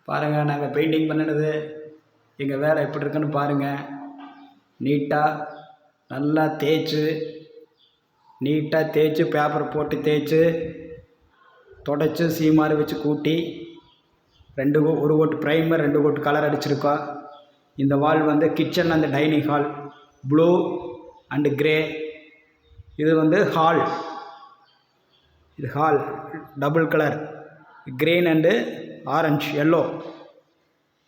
பாருங்கள், நாங்கள் பெயிண்டிங் பண்ணினது எங்கள் வேலை எப்படி இருக்குன்னு பாருங்கள். நீட்டாக நல்லா நீட்டாக தேய்ச்சி பேப்பர் போட்டு தேய்ச்சி தொடச்சி சீமாரி வச்சு கூட்டி ஒரு கோட்டு ப்ரைமர் 2 கோட்டு கலர் அடிச்சிருக்கோம். இந்த வால் வந்து kitchen and dining hall blue and grey. இது வந்து ஹால். இது hall double colour green and orange yellow.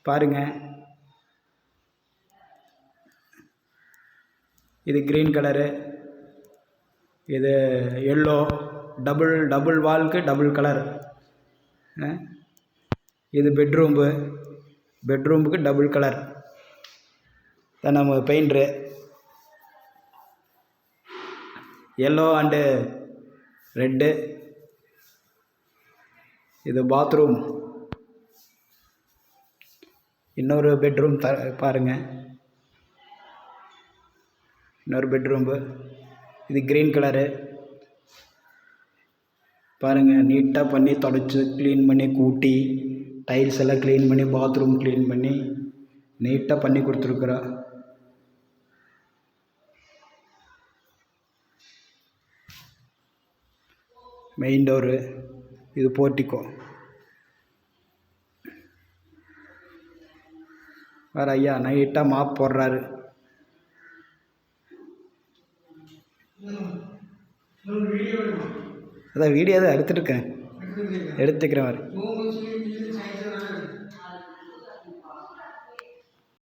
பாருங்கள், இது கிரீன் கலரு, இது எல்லோ. டபுள் வால்க்கு டபுள் கலர். இது பெட்ரூமுக்கு டபுள் கலர் தான் நம்ம பெயிண்ட்ரு. Yellow and red. இது பாத்ரூம். இன்னொரு பெட்ரூம் பாருங்கள், இன்னொரு பெட்ரூம்பு. இது க்ரீன் கலரு. பாருங்கள், நீட்டாக பண்ணி தொடச்சி க்ளீன் பண்ணி கூட்டி டைல்ஸ் எல்லாம் க்ளீன் பண்ணி பாத்ரூம் க்ளீன் பண்ணி நீட்டாக பண்ணி கொடுத்துருக்குறோம். Main door. இது போர்ட்டிக்கோ. வேறு ஐயா நைட்டாக மாப் போடுறாரு. அதான் வீடியோ தான் எடுத்துட்டுருக்கேன், எடுத்துக்கிறேன்.